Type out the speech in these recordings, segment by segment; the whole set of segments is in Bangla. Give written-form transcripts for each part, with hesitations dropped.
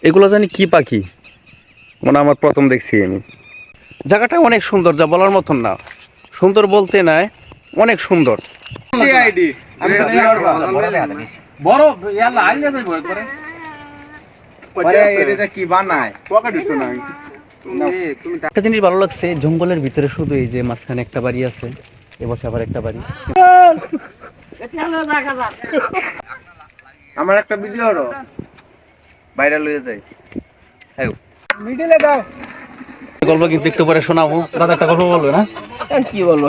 এগুলো জানি কি পাখি, মানে আমার প্রথম দেখছি আমি। জায়গাটা অনেক সুন্দর, যা বলার মতন না। সুন্দর বলতে নাই, অনেক সুন্দর। একটা জিনিস ভালো লাগছে, জঙ্গলের ভিতরে শুধু এই যে মাঝখানে একটা বাড়ি আছে, এবছর আবার একটা বাড়ি। আমার একটা ভিডিও ভাইরাল হয়ে যায়। মিডিলে দাও গল্প কিন্তু একটু পরে শোনাবো। দাদা একটা গল্প বলবে না? কি বলবো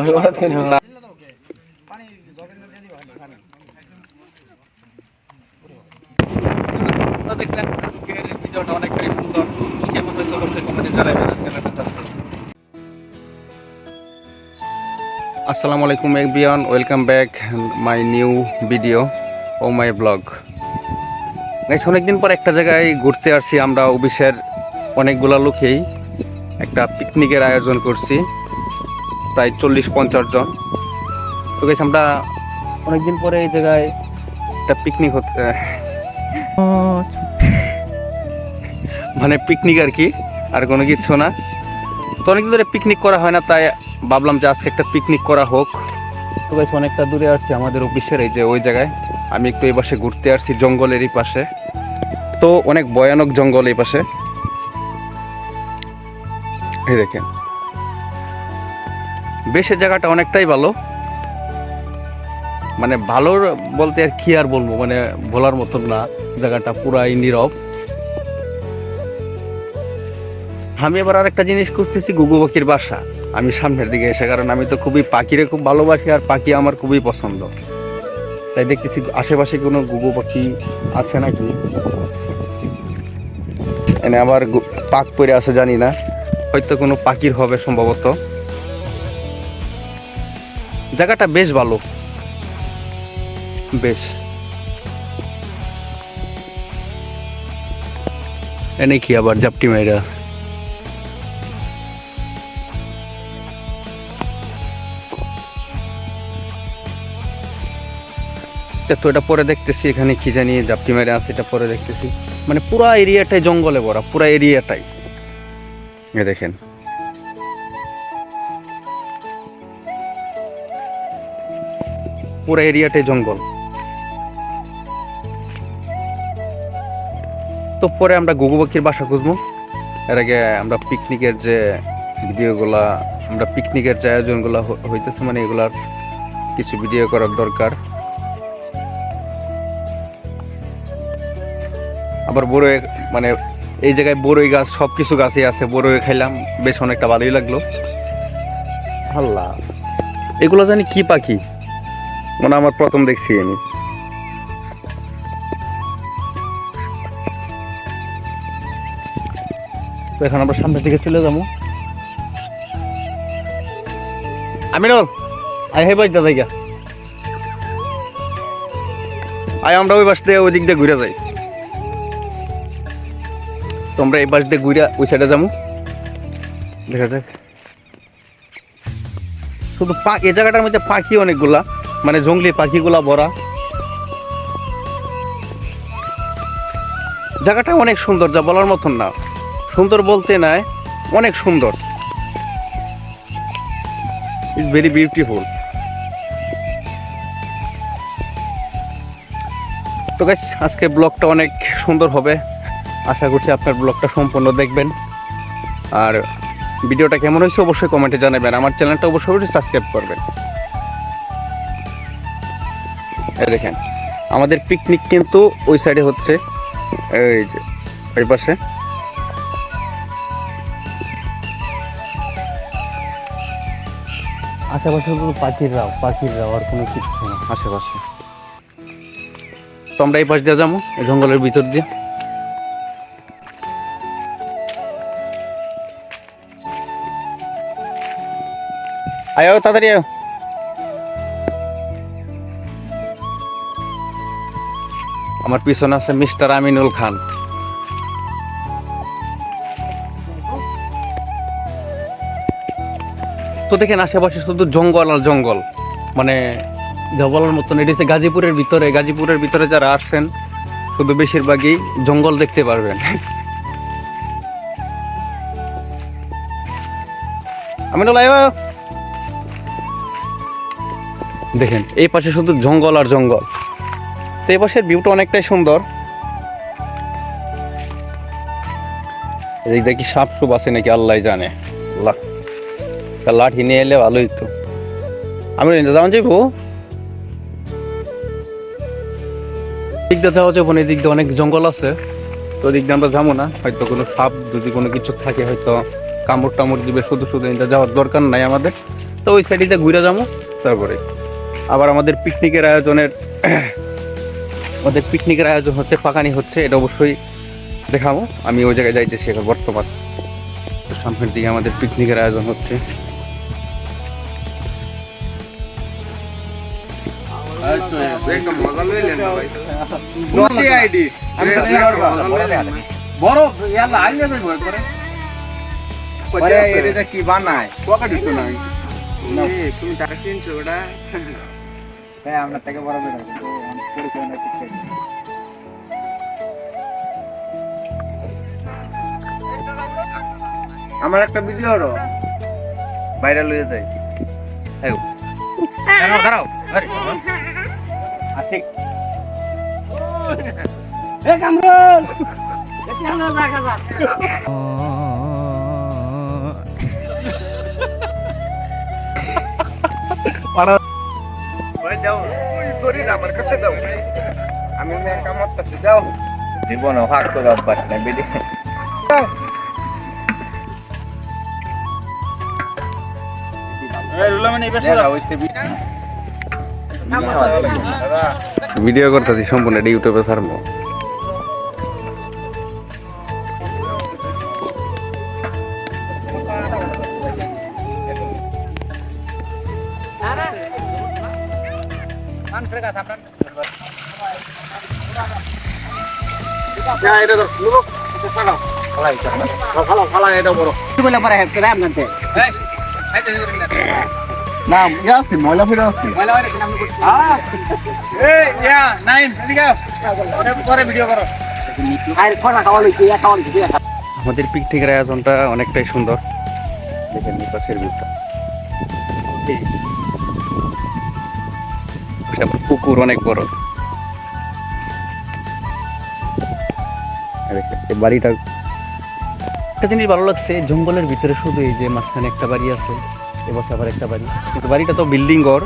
দেখলেন আজকের ভিডিওটা অনেকটাই সুন্দর। কেমন হয়েছে অবশ্যই কমেন্টে জানাবেন। চ্যানেলটা সাবস্ক্রাইব। আসসালামু আলাইকুম everyone, welcome back my new video ও মাই ব্লগ। গাইস, অনেকদিন পর একটা জায়গায় ঘুরতে আসছি আমরা। অফিসের অনেকগুলো লোকেই একটা পিকনিকের আয়োজন করছি, প্রায় 40-50 জন। তো গাইস, আমরা অনেকদিন পরে এই জায়গায় একটা পিকনিক হচ্ছে, মানে পিকনিক আর কি, আর কোনো কিছু না। তো অনেকদিন ধরে পিকনিক করা হয় না, তাই ভাবলাম যে আজকে একটা পিকনিক করা হোক। তো গাইস, অনেকটা দূরে আসছি আমাদের অফিসের, এই যে ওই জায়গায়। আমি একটু এই পাশে ঘুরতে আসছি, জঙ্গলেরই পাশে। তো অনেক ভয়ানক জঙ্গল এই পাশে, এই দেখেন। বেশের জায়গাটা অনেকটাই ভালো, মানে ভালো বলতে আর কি আর বলবো, মানে বলার মতন না। জায়গাটা পুরাই নীরব। আমি এবার আর একটা জিনিস করতেছি, গুগু পাখির বাসা। আমি সামনের দিকে এসে, কারণ আমি তো খুবই পাখিরে খুব ভালোবাসি, আর পাখি আমার খুবই পছন্দ। তাই দেখতেছি আশেপাশে কোনো গুগু পাখি আছে নাকি। এনে আবার পাক পরে আছে, জানি না, হয়তো কোনো পাখির হবে সম্ভবত। জায়গাটা বেশ ভালো, বেশ। এনে কি আবার জাপটি মেয়েরা। তো এটা পরে দেখতেছি, এখানে কি জানি জাপটি মেরে আছে, এটা পরে দেখতেছি। মানে পুরা এরিয়াটাই জঙ্গলে ভরা, পুরা এরিয়াটাই। এ দেখেন, পুরা এরিয়াটাই জঙ্গল। তো পরে আমরা গুগু পাখির বাসা খুঁজবো। এর আগে আমরা পিকনিকের যে ভিডিওগুলা, আমরা পিকনিকের যে আয়োজনগুলো হইতেছে, মানে এগুলার কিছু ভিডিও করার দরকার। আবার বড়ই, মানে এই জায়গায় বড়ই গাছ, সব কিছু গাছই আছে। বড়ই খাইলাম, বেশ অনেকটা ভালোই লাগলো। আল্লাহ, এগুলো জানি কি পাখি, মানে আমার প্রথম দেখছি আমি। তো এখন আমরা সামনের দিকে চলে যাবো। আমিনুল, আয় হে বাড়িতে জায়গা, আয় আমরা ওই পাশ দিয়ে ওই দিক দিয়ে ঘুরে যাই। তো আমরা এই পাশ দিয়ে ঘুরে ওই সাইডে যাবো। দেখা যাক। শুধু এই জায়গাটার মধ্যে পাখি অনেকগুলা, মানে জঙ্গলি পাখিগুলা ভরা। জায়গাটা অনেক সুন্দর, যা বলার মতন না। সুন্দর বলতে নাই, অনেক সুন্দর। It's very beautiful. তো গাইস, আজকে ব্লগটা অনেক সুন্দর হবে। আশা করছি আপনার ব্লগটা সম্পূর্ণ দেখবেন। আর ভিডিওটা কেমন হয়েছে অবশ্যই কমেন্টে জানাবেন। আমার চ্যানেলটা অবশ্যই সাবস্ক্রাইব করবেন। এই দেখেন, আমাদের পিকনিক কিন্তু ওই সাইডে হচ্ছে, এই যে ওই পাশে। আশেপাশে শুধু পাখির রাও আর কোনো কিছু না আশেপাশে। তো আমরা এই পাশ দিয়ে যাবো, এই জঙ্গলের ভিতর দিয়ে। আয়ো তাড়াতাড়ি আয়ো। আমার পিছনে আছে মিস্টার আমিনুল খান। তো দেখেন, আশেপাশে শুধু জঙ্গল আর জঙ্গল, মানে যা বলার মতন। এটি হচ্ছে গাজীপুরের ভিতরে। গাজীপুরের ভিতরে যারা আসছেন, শুধু বেশিরভাগই জঙ্গল দেখতে পারবেন। আমিনুল আয় দেখেন এই পাশে শুধু জঙ্গল আর জঙ্গল। তো এই পাশের ভিউটা অনেকটাই সুন্দর। এদিক দেখি সাপ সুপ আছে নাকি আল্লাহ জানে। লাঠি নিয়ে এলে ভালোই তো। আমি যাওয়া যাইবো দিক দিয়ে যাওয়া যাবো না, এদিক দিয়ে অনেক জঙ্গল আছে। তো ওদিক দিয়ে আমরা যাবো না, হয়তো কোনো সাপ যদি কোনো কিছু থাকে হয়তো কামড় টামড় দিবে, শুধু শুধু এটা যাওয়ার দরকার নাই আমাদের। তো ওই সাইডে ঘুরে যাবো। তারপরে আবার আমাদের পিকনিকের আয়োজন হচ্ছে, পাকানি হচ্ছে, এটা অবশ্যই দেখাবো। আমি ওই জায়গায় যাইতেছি এখন বর্তমান। সামনের দিকে আমাদের পিকনিকের আয়োজন হচ্ছে। কি বানায় তুমি তাকে চিনছো ওটা? হ্যাঁ, আমরা থেকে বড় আমার একটা ভিডিও হলো ভাইরাল হয়ে যায়। দাঁড়াও ঠিক আমার কাছে দাও, আমি কামাচ্ছি, দাও জীবন হাত করে অভ্যাস নাই বেশি। ভিডিও করতেছি সম্পূর্ণ, এটা ইউটিউবে ছাড়বো। আমাদের পিকনিকের আয়োজনটা অনেকটাই সুন্দর। দেখেন পাশের ভিউটা, পুকুর অনেক বড়। বাড়িটা একটা জিনিস ভালো লাগছে, জঙ্গলের ভিতরে শুধু এই যে মাঝখানে একটা বাড়ি আছে, এবছর আবার একটা বাড়ি, কিন্তু বাড়িটা তো বিল্ডিং ঘর।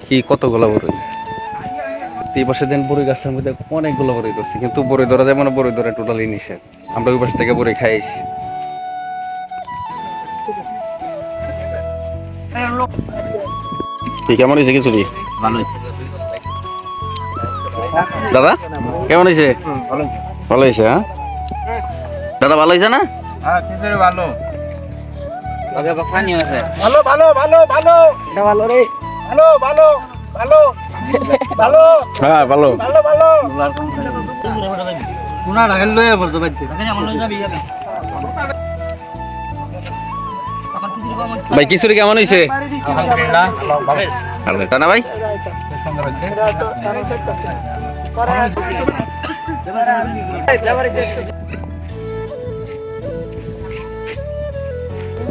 কি কতগুলো বড়ই এই পাশে দেন, বড়ই গাছটার মধ্যে অনেকগুলো বড়ই করছি, কিন্তু বড়ই ধরা যায় মানে বড়ই ধরা টোটালি নিষেধ। আমরা ওই পাশ থেকে বড়ই খাইছি। কেমন হয়েছে খিচুড়ি? দাদা কেমন হয়েছে? ভালো হয়েছে। হ্যাঁ দাদা ভালো হয়েছে না? খিচুড়ি ভালো ভালো ভালো ভালো ভালো ভালো রে, ভালো ভালো ভালো ভালো, হ্যাঁ ভালো ভালো ভালো শোনা রাখেন লয়ে বলতো বাইতে ভাই। খিচুড়ি কেমন হয়েছে? আলহামদুলিল্লাহ ভালো তা না ভাই?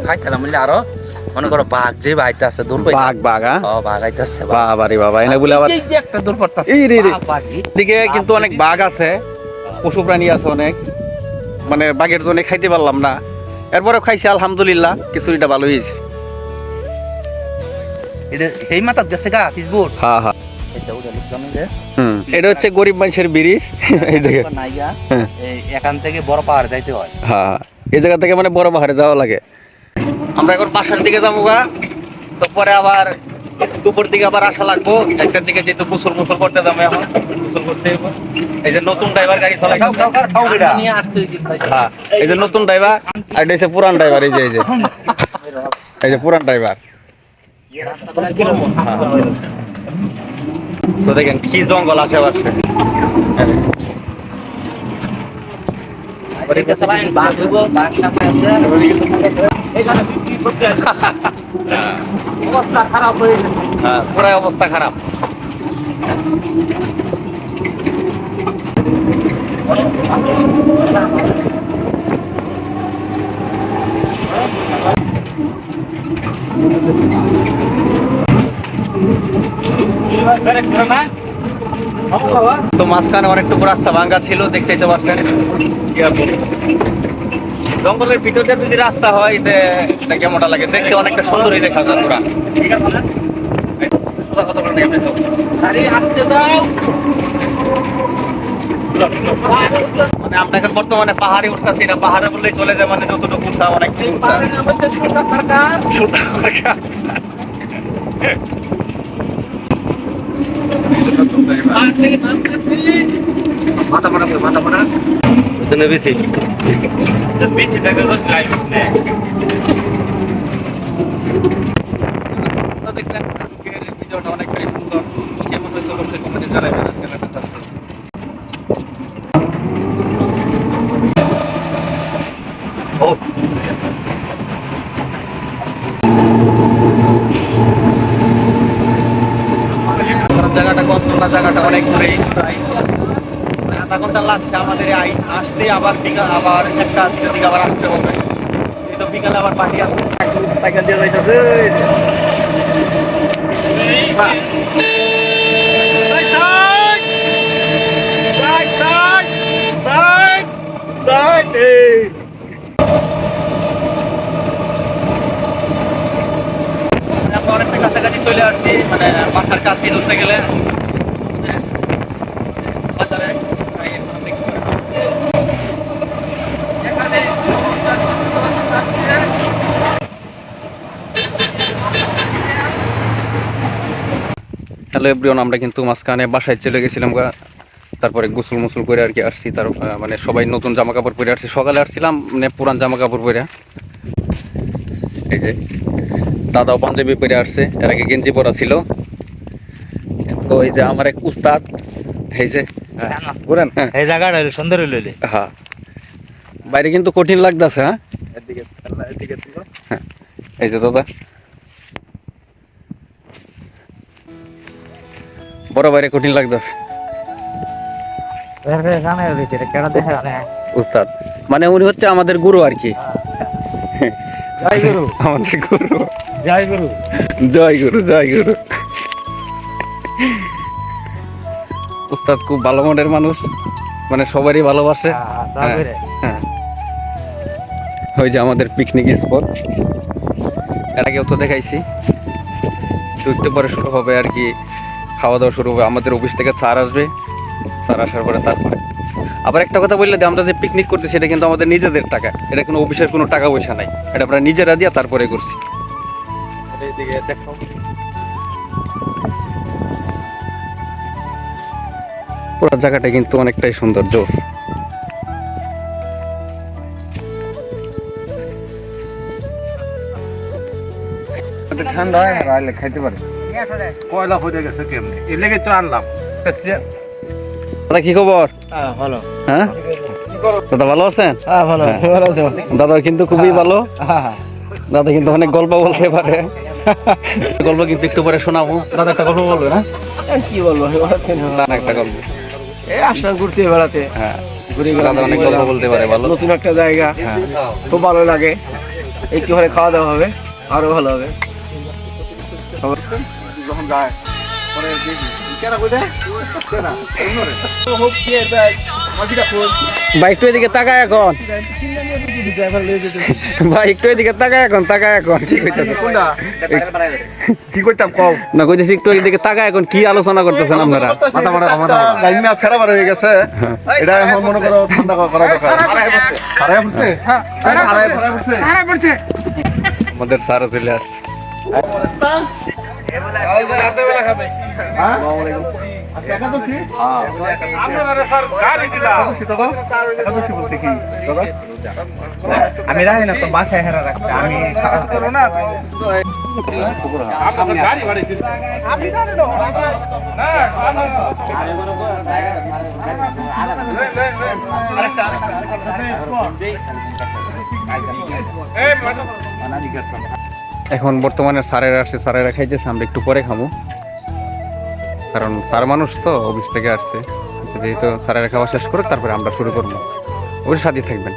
খাইতাম বললে আরো মনে করো বাঘ যে বাইতে আছে দূর পাই, বাঘ বাঘ বাঘ আইতাছে বাবা রে বাবা, এনে বলে আবার এই যে একটা দূর পড়তাছে এই রে রে দিকে কিন্তু অনেক বাঘ আছে, পশু প্রাণী আছে অনেক, মানে বাঘের জন্য খাইতে পারলাম না, এরপরে খাইছি আলহামদুলিল্লাহ। খিচুড়িটা ভালো হয়েছে। এটা এই মাথার দেশে গা ফিসবুক। হ্যাঁ হ্যাঁ এটা ওটা লিখলাম যে এটা হচ্ছে গরিব মানুষের ব্রিজ। এই দেখেন নাইয়া এখান থেকে বড় পাহাড় যাইতে হয়। হ্যাঁ এই জায়গা থেকে মানে বড় পাহাড়ে যাওয়া লাগে। আমরা এখন বাসার দিকে যাবো গা, তো পরে আবার দুপুর দিকে আবার আসা লাগবো। একটার দিকে যেহেতু গোসল মোসল করতে যাবো, এখন গোসল করতে যাবো। এই যে নতুন ড্রাইভার গাড়ি চালায়, হ্যাঁ এই যে নতুন ড্রাইভার, আর এটা হচ্ছে পুরান ড্রাইভার। এই যে এই যে পুরান ড্রাইভার। তো দেখেন কি জঙ্গল আশেপাশে। অবস্থা খারাপ হয়ে গেছে। হ্যাঁ, পুরাই অবস্থা খারাপ। তো মাঝখানে অনেকটুকু রাস্তা ভাঙ্গা ছিল, দেখতেই তো পারছেন। কি আর বলবো। জঙ্গলের ভিতর দিয়ে যদি রাস্তা হয় এটা কেমনটা লাগে দেখতে, অনেকটা সুন্দরই দেখা যায় পুরা। সোজা কথা বলেন, এমনি তো। মানে আমরা এখন বর্তমানে পাহাড়ে উঠতেছি, এটা পাহাড়ে বললেই চলে যায়, মানে যতটুকু উঁচা অনেক উঁচা। মাথা মারা মাথা মারা বেশি বেশি টাকা দেখলেন। আজকের ভিডিওটা অনেকটাই সুন্দর, কেমন হয়েছে অবশ্যই কমেন্টে জানাবেন। চ্যানেলটা সাবস্ক্রাইব জায়গাটা কত না, জায়গাটা অনেক দূরেই, প্রায় আধা ঘন্টা লাগছে আমাদের আসতে, আবার বিকাল আবার একটা দিকে আবার আসতে হবে। এই তো বিকালে আবার পার্টি আছে, সাইকেল দিয়ে যাইতেছে। অনেকটা কাছাকাছি চলে আসছি, মানে বাসার কাছে ধরতে গেলে বাজারে হ্যালো এভরিওয়ান, আমরা কিন্তু মাঝখানে বাসায় চলে গেছিলাম। তারপরে গোসল মোসল করে আর কি আসছি। তার মানে সবাই নতুন জামা কাপড় পরে আসছি। সকালে আসছিলাম মানে পুরান জামা কাপড় পরে। এই যে দাদাও পাঞ্জাবি পরে আসছে, এর আগে গেঞ্জি পরা ছিল। তো এই যে আমার এক উস্তাদ, এই যে ঘুরেন, এই জায়গাটা সুন্দর হইলে। হ্যাঁ, বাইরে কিন্তু কঠিন লাগতেছে। হ্যাঁ, এই যে দাদা বড় বাইরে কঠিন লাগতেছে। উস্তাদ মানে উনি হচ্ছে আমাদের গুরু আর কি। জয় গুরু, আমাদের গুরু। জয় গুরু, জয় গুরু, জয় গুরু। উস্তাদ খুব ভালো মনের মানুষ, মানে সবারই ভালোবাসে। হ্যাঁ, ওই যে আমাদের পিকনিক স্পট, এর আগেও তো দেখাইছি। একটু পরে শুরু হবে আর কি, খাওয়া দাওয়া শুরু হবে। আমাদের অফিস থেকে স্যার আসবে, স্যার আসার পরে তারপরে আবার একটা কথা বললে যে আমরা যে পিকনিক করতেছি এটা কিন্তু আমাদের নিজেদের টাকা, এটা কোনো অফিসের কোনো টাকা পয়সা নাই, এটা আমরা নিজেরা দিয়ে তারপরে করছি। পুরো জায়গাটা কিন্তু অনেকটাই সুন্দর, জোস। ঠান্ডা হয় আর খাইতে পারে। কয়লা হয়ে গেছে কেমনে, এর লেগে তো আনলাম। দাদা কি খবর? ভালো। হ্যাঁ দাদা ভালো আছেন? ভালো। দাদা কিন্তু খুবই ভালো। দাদা কিন্তু অনেক গল্প বলতে পারে। গল্প কিন্তু একটু পরে শোনাবো। দাদা একটা গল্প বলবে না? কি বলবো, একটা গল্প। এই আসলাম ঘুরতে বেড়াতে। হ্যাঁ, দাদা অনেক গল্প বলতে পারে, ভালো। নতুন একটা জায়গা, হ্যাঁ, খুব ভালো লাগে। একটু পরে খাওয়া দাওয়া হবে, আরো ভালো হবে। যখন যায় পরে দেখি কেন কোথায় ভাই একটু এদিকে তাকায় এখন, ভাই একটু এদিকে তাকায় এখন, তাকায় এখন। কি কইতাছেন? কি করতাম কও না কইতেছি একটু এদিকে তাকায় এখন, কি আলোচনা করতেছেন আপনারা? মাথা মারা লাইন মাছ খারাপ হয়ে গেছে। এটা এখন মনে করো ঠান্ডা করা দরকার। হারায় পড়ছে, হ্যাঁ হারায় পড়ছে। আমাদের স্যারও চলে আসছে। আমি রাখি না তো বাসায় হেরা রাখতে, আমি করো না আরেকটা এখন বর্তমানে স্যারেরা আসছে, স্যারেরা খাইতেছে, আমরা একটু পরে খামো, কারণ স্যার মানুষ তো অফিস থেকে আসছে, যেহেতু স্যারেরা খাওয়া শেষ করে তারপরে আমরা শুরু করবো। ওর সাথে থাকবেন।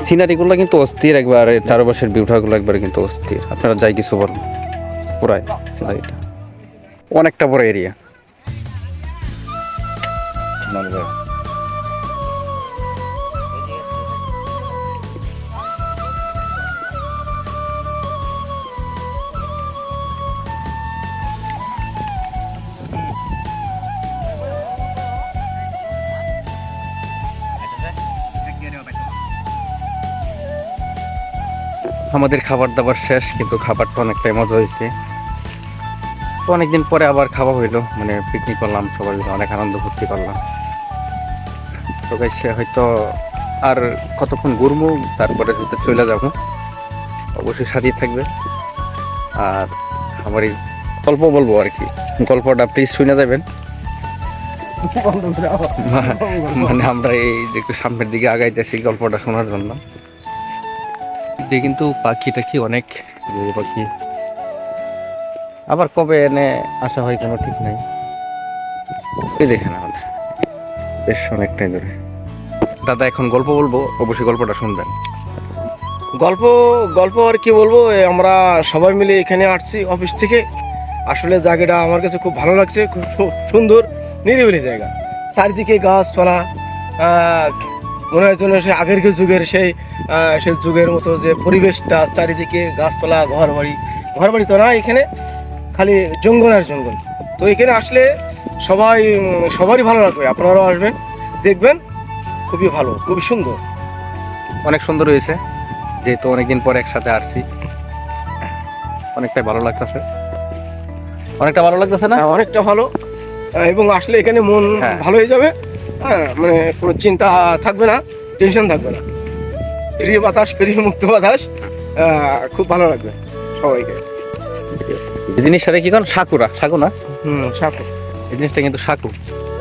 সিনারিগুলো কিন্তু অস্থির, একবারে চারপাশের ভিউটাগুলো একবারে কিন্তু অস্থির। আপনারা যাই কিছু বলুন, পুরাই সিনারিটা অনেকটা বড় এরিয়া। আমাদের খাবার দাবার শেষ, কিন্তু খাবারটা অনেকটাই মজা হয়েছে। তো অনেকদিন পরে আবার খাওয়া হইলো, মানে পিকনিক করলাম, সবাই মিলে অনেক আনন্দ ফুর্তি করলাম। তো গাইছে হয়তো আর কতক্ষণ ঘুরবো, তারপরে যদি চলে যাবো, অবশ্যই সাথেই থাকবে। আর আমার এই গল্প বলবো আর কি, গল্পটা প্লিজ শুনে যাবেন। মানে আমরা এই যে একটু সামনের দিকে আগাইতেছি গল্পটা শোনার জন্য। কিন্তু পাখি টাখি অনেক, পাখি আবার কবে এনে আসা হয় কোনো ঠিক নাই। এই দেখেন আমাদের বেশ অনেকটাই ধরে। দাদা এখন গল্প বলবো, অবশ্যই গল্পটা শুনবেন। গল্প গল্প আর কি বলবো, আমরা সবাই মিলে এখানে আসছি অফিস থেকে। আসলে জায়গাটা আমার কাছে খুব ভালো লাগছে, খুব সুন্দর নিরিবিলি জায়গা, চারিদিকে গাছপালা। মনে হয় যেন সে আগের যুগের সেই যুগের মতো যে পরিবেশটা, চারিদিকে গাছপালা, ঘরবাড়ি তো না, এখানে খালি জঙ্গল আর জঙ্গল। তো এখানে আসলে সবারই ভালো লাগবে, আপনারাও আসবেন, দেখবেন, খুবই ভালো, খুবই সুন্দর, অনেক সুন্দর হয়েছে। যেহেতু অনেকদিন পরে একসাথে আসছি, অনেকটাই ভালো লাগতেছে, অনেকটা ভালো লাগতেছে না? অনেকটা ভালো। এবং আসলে এখানে মন হ্যাঁ। ভালো হয়ে যাবে। হ্যাঁ, মানে কোনো চিন্তা থাকবে না, টেনশন থাকবে না, প্রিয় বাতাস, প্রিয় মুক্ত বাতাস, খুব ভালো লাগবে সবাইকে। এই জিনিসটা কি কোন সাকুরা, সাকু না? সাথে এই জিনিসটা কিন্তু সাকু,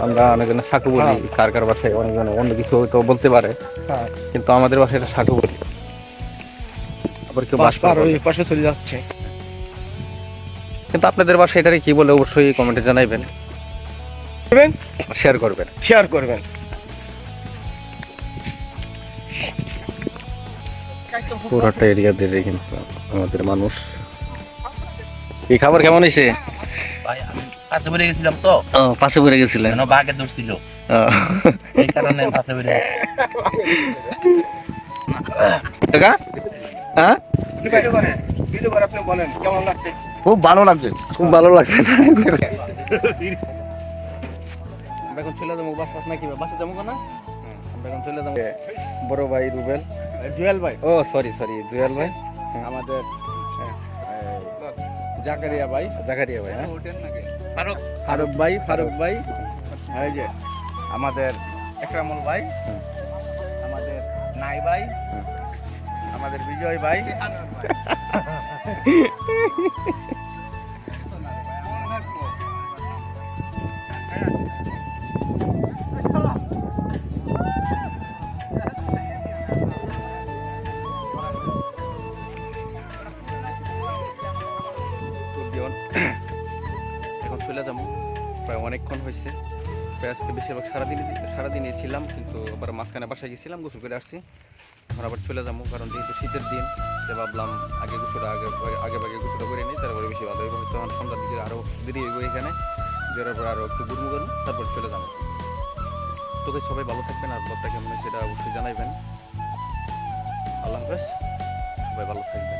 আমরা অনেকজনে সাকু বলি। হ্যাঁ। কার কার বাসায় অনেকজনে অন্য কিছু হয়তো বলতে পারে, হ্যাঁ। কিন্তু আমাদের বাসায় এটা সাকু বলি। আবার কেউ বাস পার ওই পাশে চলে যাচ্ছে। কিন্তু আপনাদের বাসায় এটারে কি বলে অবশ্যই কমেন্টে জানাইবেন, শেয়ার করবেন। শেয়ার করবেন। পুরোটা এরিয়া দিয়ে কিন্তু আমাদের মানুষ। এই খাবার কেমন হয়েছে? পাশে বেড়ে গেছিলাম তো, পাশে পড়ে গেছিলেন? বাঘে ধরছিল, এই কারণে পাশে বেড়ে টাকা? হ্যাঁ, আপনি বলেন কেমন লাগছে? খুব ভালো লাগছে, খুব ভালো লাগছে। আমরা এখন চলে যাবো বাস নাকি, বাসে যাবো না? আমরা এখন চলে যাবো। বড় ভাই রুবেল, জুয়েল ভাই, ও সরি জুয়েল ভাই, আমাদের জাকারিয়া ভাই, জাকারিয়া ভাই, হ্যাঁ, ফারুক ভাই, এই যে আমাদের একরামুল ভাই, আমাদের নাই ভাই, আমাদের বিজয় ভাই, এখন চলে যাবো। প্রায় অনেকক্ষণ হয়েছে, প্রায় আজকে বেশিরভাগ সারাদিনই ছিলাম, কিন্তু আবার মাঝখানে বাসায় গেছিলাম, গোসল করে আসছি। এখন আবার চলে যাবো, কারণ যেহেতু শীতের দিন, যে ভাবলাম আগে ভাগে গোসলটা করে নিই, তারপরে বেশি ভালো হইব। তখন সন্ধ্যার দিকে আরও দেরি হইব, এখানে বেরোর পর আরও একটু ঘুরমু করুন, তারপর চলে যাবো। তোকে সবাই ভালো থাকবেন, আর ব্লগটা কেমন হয় সেটা অবশ্যই জানাইবেন। আল্লাহ হাফেজ, সবাই ভালো থাকবেন।